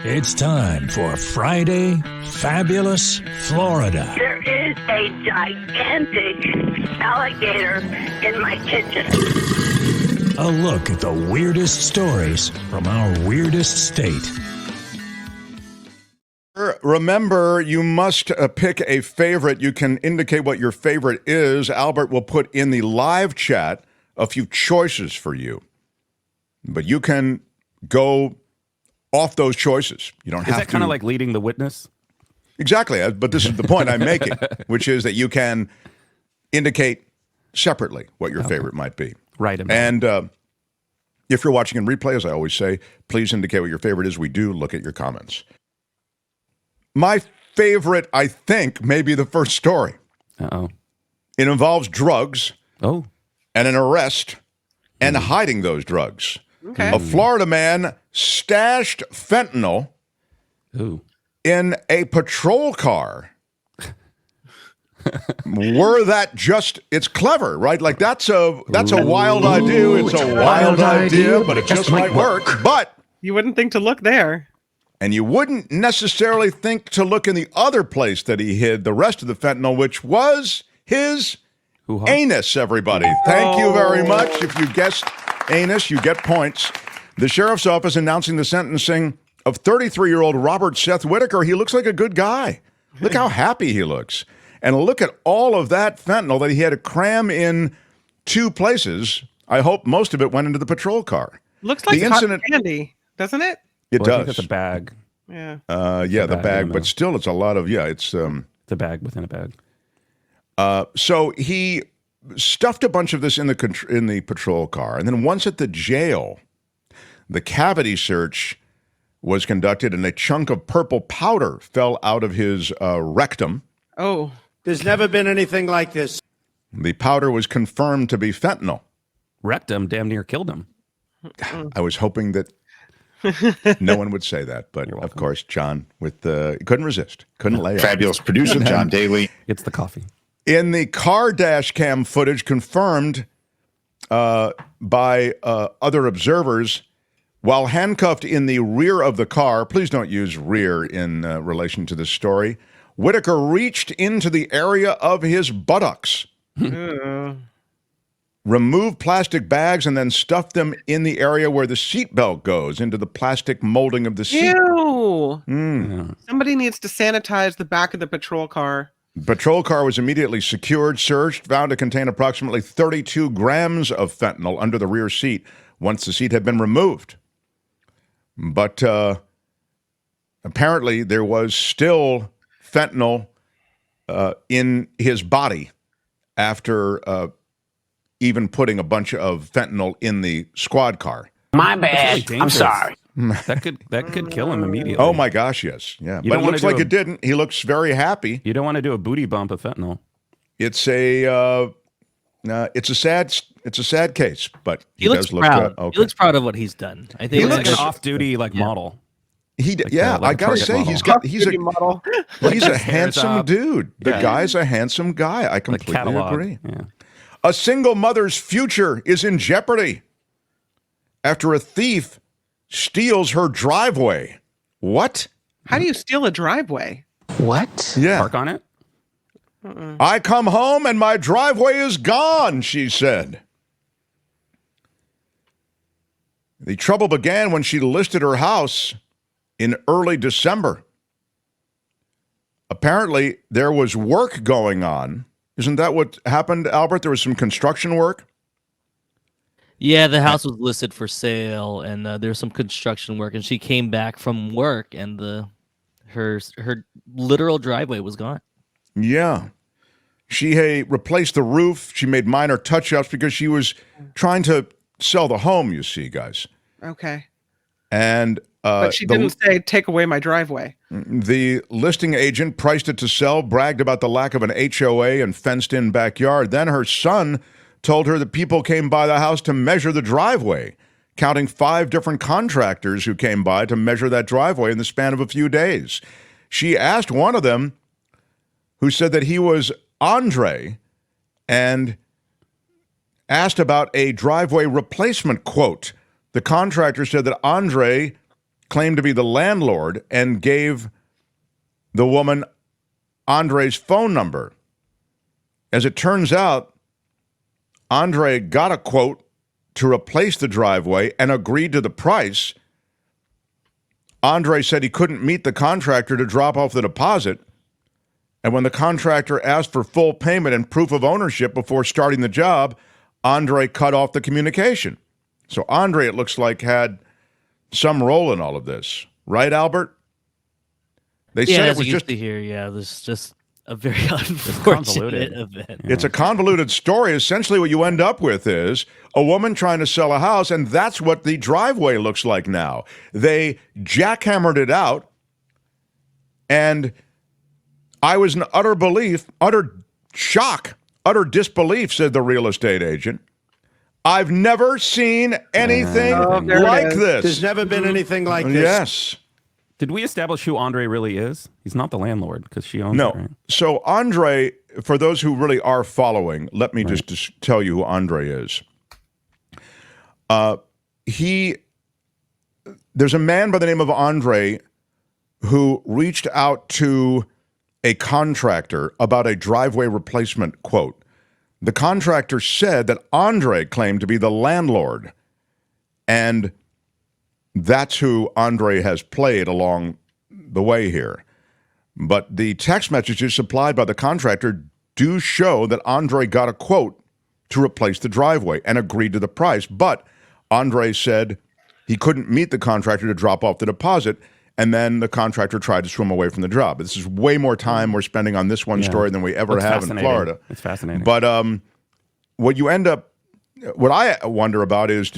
It's time for Friday Fabulous Florida. There is a gigantic alligator in my kitchen. A look at the weirdest stories from our weirdest state. Remember, you must pick a favorite. You can indicate what your favorite is. Albert will put in the live chat a few choices for you. But you can go off those choices. You don't have to. Is that kind of like leading the witness? Exactly. But this is the point I'm making, which is that you can indicate separately what your favorite might be. Right. And if you're watching in replay, as I always say, please indicate what your favorite is. We do look at your comments. My favorite, I think, may be the first story. Uh-oh. It involves drugs. Oh. And an arrest and hiding those drugs. Okay. A Florida man stashed fentanyl in a patrol car. Were that just, it's clever, right? Like that's a wild idea. It's a wild idea, but it just might work. But you wouldn't think to look there. And you wouldn't necessarily think to look in the other place that he hid the rest of the fentanyl, which was his anus, everybody. Thank you very much. If you guessed anus, you get points. The sheriff's office announcing the sentencing of 33-year-old Robert Seth Whitaker. He looks like a good guy. Look how happy he looks. And look at all of that fentanyl that he had to cram in two places. I hope most of it went into the patrol car. Looks like cotton candy, doesn't it? It does. I think it's a bag. Yeah. The bag, but still it's a lot of, it's a bag within a bag. So he stuffed a bunch of this in the patrol car, and then once at the jail, the cavity search was conducted, and a chunk of purple powder fell out of his rectum. Oh, there's never been anything like this. The powder was confirmed to be fentanyl. Rectum damn near killed him. I was hoping that no one would say that, but of course, John couldn't resist, couldn't lay off. Fabulous producer John Daly. It's the coffee. In the car dash cam footage confirmed by other observers, while handcuffed in the rear of the car, please don't use rear in relation to this story, Whitaker reached into the area of his buttocks, removed plastic bags, and then stuffed them in the area where the seatbelt goes, into the plastic molding of the seat. Ew. Somebody needs to sanitize the back of the patrol car. The patrol car was immediately secured, searched, found to contain approximately 32 grams of fentanyl under the rear seat once the seat had been removed. But apparently there was still fentanyl in his body after even putting a bunch of fentanyl in the squad car. My bad. I'm sorry. That could kill him immediately. Oh my gosh, yes, yeah. But it looks like it didn't. He looks very happy. You don't want to do a booty bump of fentanyl. It's a sad case, but he looks proud. He looks proud of what he's done. I think he looks like an off-duty model. I gotta say he's a handsome dude. The guy's a handsome guy. I completely agree. Yeah. A single mother's future is in jeopardy after a thief steals her driveway. What? How do you steal a driveway? What? Yeah. Park on it? I come home and my driveway is gone, she said. The trouble began when she listed her house in early December. Apparently, there was work going on. Isn't that what happened, Albert? There was some construction work? Yeah, the house was listed for sale, and there was some construction work, and she came back from work, and her literal driveway was gone. Yeah. She replaced the roof. She made minor touch-ups because she was trying to sell the home, you see, guys. Okay. And but she didn't say, take away my driveway. The listing agent priced it to sell, bragged about the lack of an HOA and fenced-in backyard. Then her son told her that people came by the house to measure the driveway, counting 5 different contractors who came by to measure that driveway in the span of a few days. She asked one of them, who said that he was Andre, and asked about a driveway replacement quote. The contractor said that Andre claimed to be the landlord and gave the woman Andre's phone number. As it turns out, Andre got a quote to replace the driveway and agreed to the price. Andre said he couldn't meet the contractor to drop off the deposit. And when the contractor asked for full payment and proof of ownership before starting the job, Andre cut off the communication. So Andre, it looks like, had some role in all of this. Right, Albert? They said it was just here. Yeah, this is just a very unfortunate event. It's a convoluted story. Essentially, what you end up with is a woman trying to sell a house, and that's what the driveway looks like now. They jackhammered it out, and I was in utter shock, utter disbelief, said the real estate agent. I've never seen anything like this. There's never been anything like this. Yes. Did we establish who Andre really is? He's not the landlord because she owns No. it, right? So Andre, for those who really are following, let me just tell you who Andre is. There's a man by the name of Andre who reached out to a contractor about a driveway replacement quote. The contractor said that Andre claimed to be the landlord, and that's who Andre has played along the way here. But the text messages supplied by the contractor do show that Andre got a quote to replace the driveway and agreed to the price. But Andre said he couldn't meet the contractor to drop off the deposit, and then the contractor tried to swim away from the job. This is way more time we're spending on this one story than we ever have in Florida. It's fascinating. But what I wonder about is,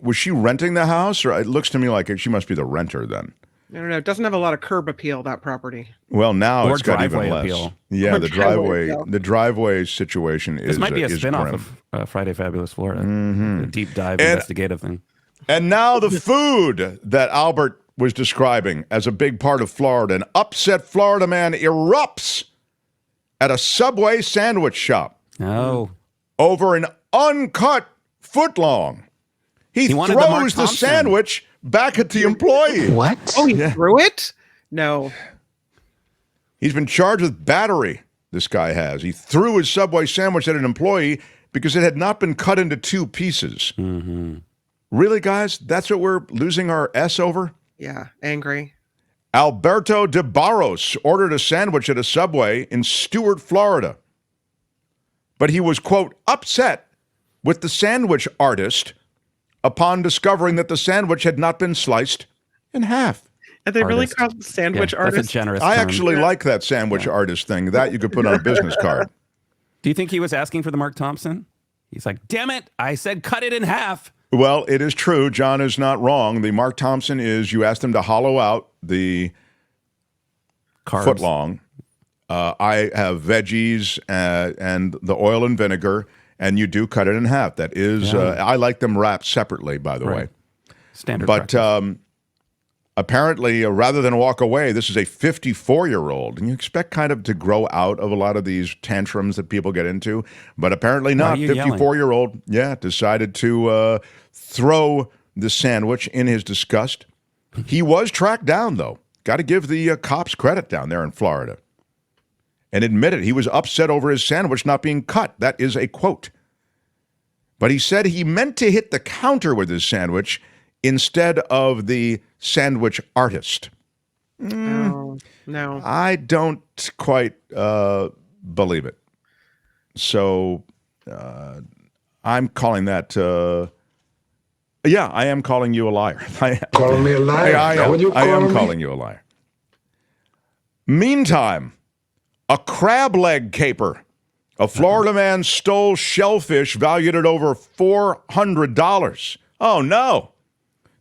was she renting the house? Or it looks to me like she must be the renter then. I don't know. It doesn't have a lot of curb appeal, that property. Well, now Or it's got even driveway less. appeal. Yeah, Or the driveway driveway situation is This might be a is spinoff grim. of Friday Fabulous Florida. A deep dive investigative thing. And now the food that Albert was describing as a big part of Florida. An upset Florida man erupts at a Subway sandwich shop Oh. over an uncut footlong. He wanted the Mark throws the Thompson. sandwich back at the employee. What? Oh, he threw it? No. He's been charged with battery, this guy has. He threw his Subway sandwich at an employee because it had not been cut into two pieces. Mm-hmm. Really, guys? That's what we're losing our S over? Yeah, angry. Alberto de Barros ordered a sandwich at a Subway in Stuart, Florida. But he was, quote, upset with the sandwich artist upon discovering that the sandwich had not been sliced in half. Are they really Artist. called sandwich That's artists? a generous I term. actually like that sandwich artist thing. That you could put on a business card. Do you think he was asking for the Mark Thompson? He's like, damn it, I said cut it in half. Well, it is true. John is not wrong. The Mark Thompson is you asked him to hollow out the Carbs. footlong. I have veggies and the oil and vinegar, and you do cut it in half. That is, I like them wrapped separately, by the way. Standard But practice. apparently, rather than walk away, this is a 54-year-old, and you expect kind of to grow out of a lot of these tantrums that people get into, but apparently not. are you yelling? 54-year-old, decided to throw the sandwich in his disgust. He was tracked down, though. Got to give the cops credit down there in Florida. And admitted he was upset over his sandwich not being cut. That is a quote. But he said he meant to hit the counter with his sandwich instead of the sandwich artist. No. I don't quite believe it. So I'm calling that... I am calling you a liar. Calling me a liar? I Is that what you am calling me? calling you a liar. Meantime, a crab leg caper. A Florida man stole shellfish valued at over $400. Oh, no.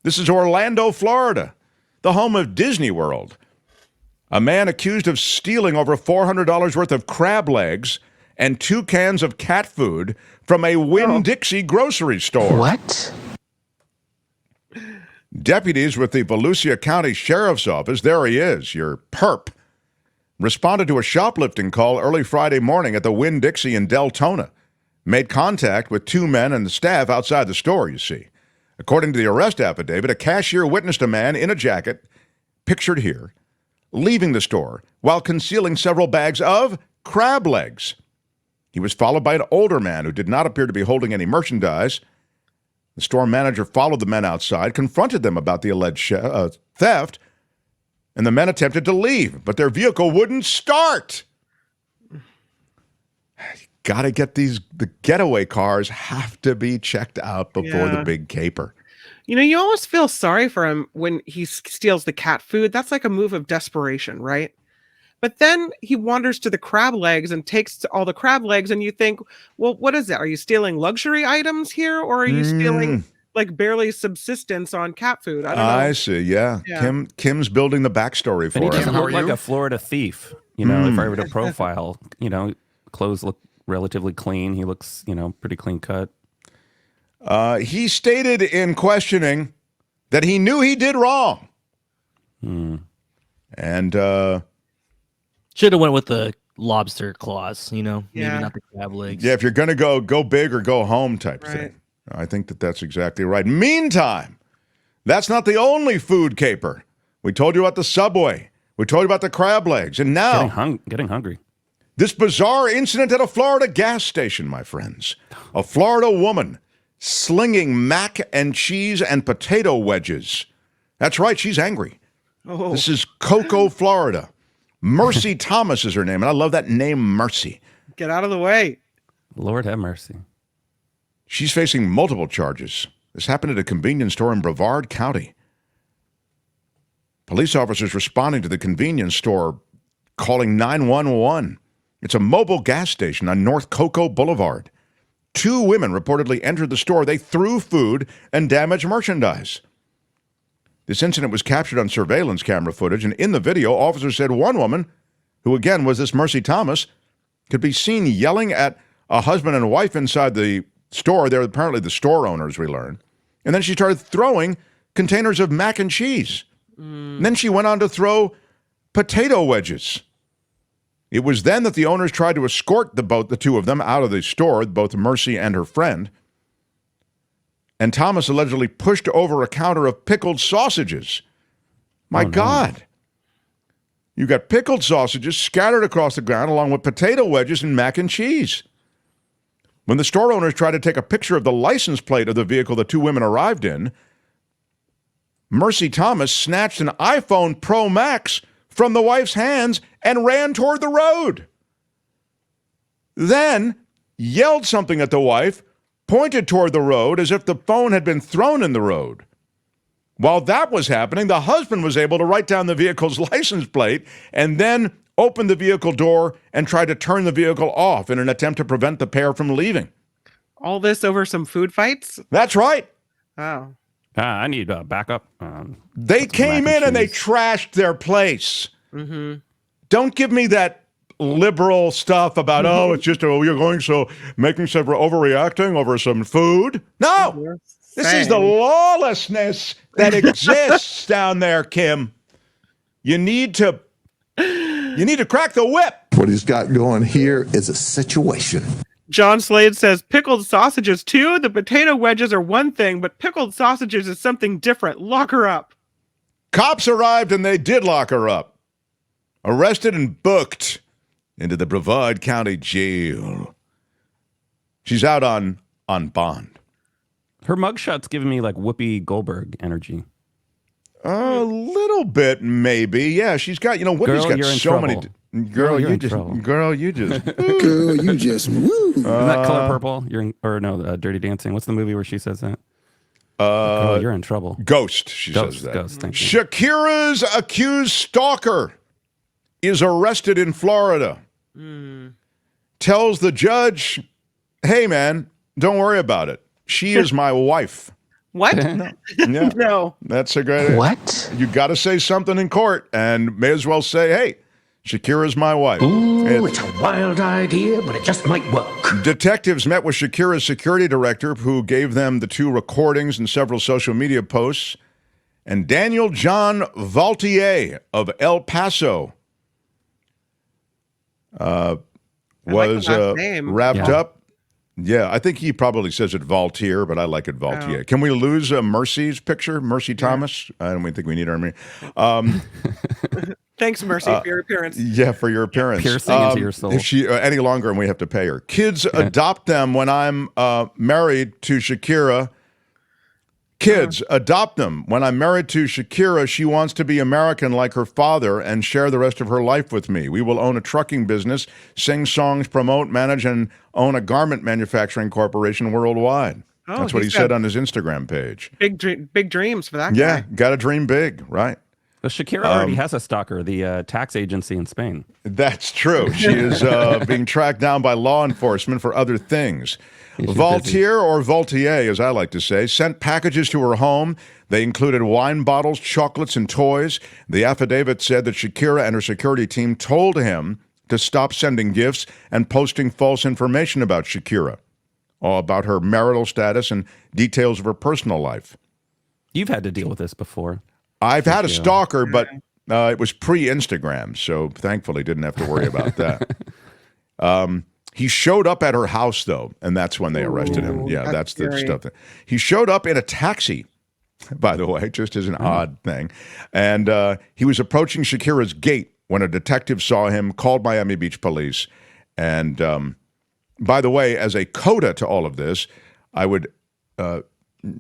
This is Orlando, Florida, the home of Disney World. A man accused of stealing over $400 worth of crab legs and 2 cans of cat food from a Winn-Dixie grocery store. What? Deputies with the Volusia County Sheriff's Office, there he is, your perp, responded to a shoplifting call early Friday morning at the Winn-Dixie in Deltona. Made contact with 2 men and the staff outside the store, you see. According to the arrest affidavit, a cashier witnessed a man in a jacket, pictured here, leaving the store while concealing several bags of crab legs. He was followed by an older man who did not appear to be holding any merchandise. The store manager followed the men outside, confronted them about the alleged theft, and the men attempted to leave, but their vehicle wouldn't start. Got to get the getaway cars have to be checked out before the big caper. You know, you almost feel sorry for him when he steals the cat food. That's like a move of desperation, right? But then he wanders to the crab legs and takes all the crab legs, and you think, well, what is that? Are you stealing luxury items here, or are you stealing like barely subsistence on cat food? I don't know. I see, yeah. Kim's building the backstory for And he him. doesn't look like a Florida thief. You know, if I were to profile, clothes look relatively clean. He looks, pretty clean cut. He stated in questioning that he knew he did wrong. And should have went with the lobster claws, maybe not the crab legs. yeah, if you're going to go big or go home type thing. I think that's exactly right. Meantime, that's not the only food caper. We told you about the Subway. We told you about the crab legs. And now getting hungry. This bizarre incident at a Florida gas station, my friends. A Florida woman slinging mac and cheese and potato wedges. That's right, she's angry. This is Cocoa, Florida. Mercy Thomas is her name, and I love that name, Mercy. Get out of the way. Lord have mercy. She's facing multiple charges. This happened at a convenience store in Brevard County. Police officers responding to the convenience store calling 911. It's a mobile gas station on North Cocoa Boulevard. 2 women reportedly entered the store. They threw food and damaged merchandise. This incident was captured on surveillance camera footage, and in the video, officers said one woman, who again was this Mercy Thomas, could be seen yelling at a husband and wife inside the store. They're apparently the store owners, we learn. And then she started throwing containers of mac and cheese. And then she went on to throw potato wedges. It was then that the owners tried to escort the 2 of them out of the store, both Mercy and her friend. And Thomas allegedly pushed over a counter of pickled sausages. My God. You got pickled sausages scattered across the ground along with potato wedges and mac and cheese. When the store owners tried to take a picture of the license plate of the vehicle the 2 women arrived in, Mercy Thomas snatched an iPhone Pro Max from the wife's hands and ran toward the road. Then yelled something at the wife, pointed toward the road as if the phone had been thrown in the road. While that was happening, the husband was able to write down the vehicle's license plate and then opened the vehicle door and tried to turn the vehicle off in an attempt to prevent the pair from leaving. All this over some food fights? That's right. Oh. I need backup. They came in and they trashed their place. Don't give me that liberal stuff about, it's just, you're making some overreacting over some food. No, this is the lawlessness that exists down there, Kim. You need to crack the whip. What he's got going here is a situation. John Slade says, pickled sausages too? The potato wedges are one thing, but pickled sausages is something different. Lock her up. Cops arrived and they did lock her up. Arrested and booked into the Brevard County Jail. She's out on bond. Her mugshot's giving me like Whoopi Goldberg energy. A little bit, maybe. Yeah, she's got, Whoopi's got so many. Girl, you just. Girl, you just. Isn't that Color Purple? Dirty Dancing. What's the movie where she says that? Girl, you're in trouble. Ghost, she says that. Ghost, thank you. Shakira's accused stalker is arrested in Florida. Tells the judge, hey, man, don't worry about it. She is my wife. What? No. Yeah. No. That's a great idea. What? You got to say something in court and may as well say, hey, Shakira's my wife. Ooh, it's a wild idea, but it just might work. Detectives met with Shakira's security director, who gave them the 2 recordings and several social media posts. And Daniel John Valtier of El Paso was wrapped up Yeah, I think he probably says it Valtier, but I like it Valtier. Oh. Can we lose Mercy's picture, Mercy Thomas? I don't even think we need her. Thanks, Mercy, for your appearance. Yeah, for your appearance. Piercing into your soul. If she any longer, and we have to pay her. Kids, adopt them when I'm married to Shakira. Kids, adopt them. When I'm married to Shakira, she wants to be American like her father and share the rest of her life with me. We will own a trucking business, sing songs, promote, manage, and own a garment manufacturing corporation worldwide. Oh, That's what he he's said got on his Instagram page. big dreams for that Yeah, guy. got to dream big, right? Well, Shakira already has a stalker, the tax agency in Spain. That's true. She is being tracked down by law enforcement for other things. Valtier, or Valtier, as I like to say, sent packages to her home. They included wine bottles, chocolates, and toys. The affidavit said that Shakira and her security team told him to stop sending gifts and posting false information about Shakira, about her marital status and details of her personal life. You've had to deal with this before. I've had a stalker, but it was pre-Instagram, so thankfully didn't have to worry about that. He showed up at her house, though, and that's when they arrested him. Yeah, that's the stuff. He showed up in a taxi, by the way, just as an odd thing. And he was approaching Shakira's gate when a detective saw him, called Miami Beach police. And by the way, as a coda to all of this, I would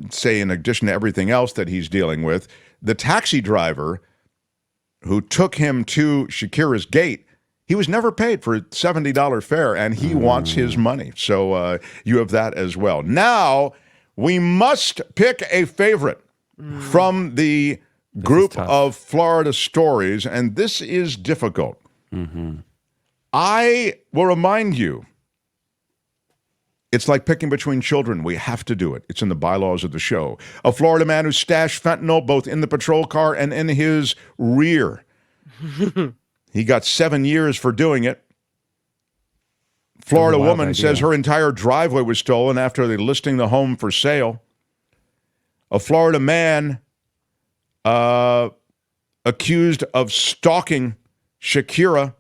say, in addition to everything else that he's dealing with, the taxi driver who took him to Shakira's gate, he was never paid for a $70 fare, and he wants his money. So you have that as well. Now, we must pick a favorite from the group of Florida stories, and this is difficult. I will remind you, it's like picking between children. We have to do it. It's in the bylaws of the show. A Florida man who stashed fentanyl both in the patrol car and in his rear. He got 7 years for doing it. Florida woman says her entire driveway was stolen after they listing the home for sale. A Florida man accused of stalking Shakira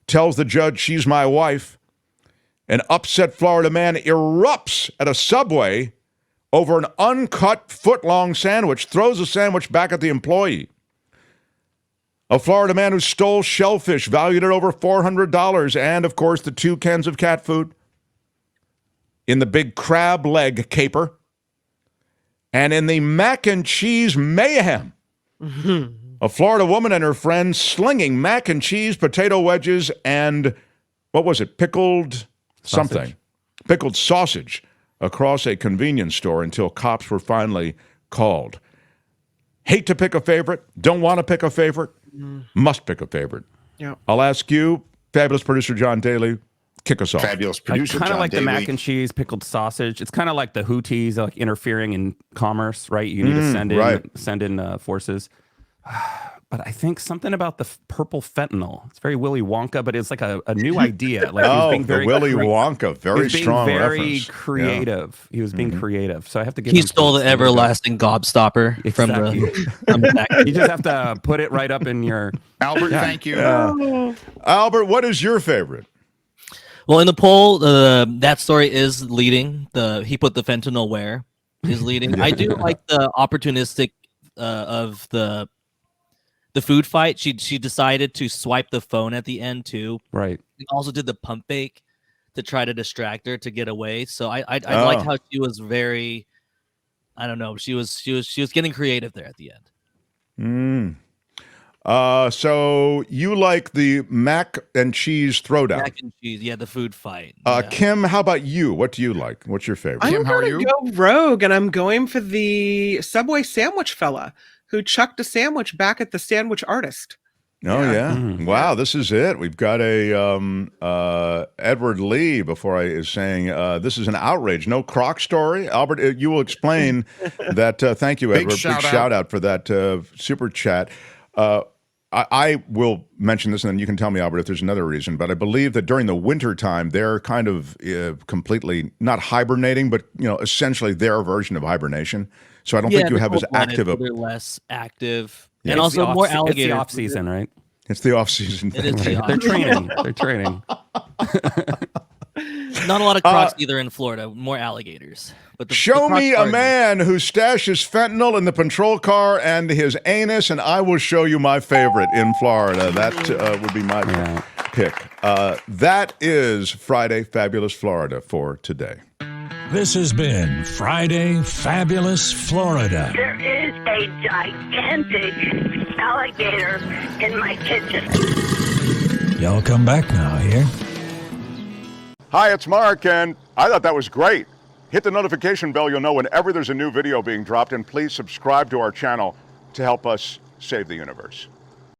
tells the judge she's my wife. An upset Florida man erupts at a Subway over an uncut foot-long sandwich, throws the sandwich back at the employee. A Florida man who stole shellfish valued at over $400, and, of course, the 2 cans of cat food in the big crab leg caper, and in the mac and cheese mayhem. A Florida woman and her friends slinging mac and cheese, potato wedges, and, what was it, pickled something, pickled sausage across a convenience store until cops were finally called. Hate to pick a favorite, don't want to pick a favorite, must pick a favorite. Yeah. I'll ask you, fabulous producer John Daly, kick us off. Fabulous I producer kind of John like Daly. the mac and cheese, pickled sausage. It's kind of like the Houthis, like interfering in commerce, right? You need to send in forces. But I think something about the purple fentanyl. It's very Willy Wonka, but it's like a new idea. Like he was being very Willy Wonka, very strong very reference. creative. Yeah. He was being creative. So I have to give He him stole the points. everlasting gobstopper from the. You just have to put it right up in your. Albert, thank you. Albert, what is your favorite? Well, in the poll, that story is leading. He put the fentanyl where is leading. I do like the opportunistic of the food fight. She decided to swipe the phone at the end too. Right. He also did the pump fake to try to distract her to get away. So I liked how she was very, I don't know, she was getting creative there at the end. So you like the mac and cheese throwdown? Mac and cheese, yeah, the food fight. Kim, how about you? What do you like? What's your favorite? I'm going to go rogue, and I'm going for the Subway sandwich fella who chucked a sandwich back at the sandwich artist. Oh, yeah. Wow, this is it. We've got a Edward Lee before I is saying this is an outrage. No Croc story. Albert, you will explain that. Thank you, Edward. Big shout out for that super chat. I will mention this, and then you can tell me, Albert, if there's another reason. But I believe that during the winter time, they're kind of completely not hibernating, but essentially their version of hibernation. So I don't think you have as active. They're less active, yeah, and also more alligators. It's the off season, right? It's the off season. It is thing. the They're training. They're training. Not a lot of crocs either in Florida. More alligators. But Show me a crocs are- man who stashes fentanyl in the patrol car and his anus, and I will show you my favorite in Florida. That would be my pick. That is Friday Fabulous Florida for today. This has been Friday Fabulous Florida. There is a gigantic alligator in my kitchen. Y'all come back now here. Hi, it's Mark, and I thought that was great. Hit the notification bell. You'll know whenever there's a new video being dropped, and please subscribe to our channel to help us save the universe.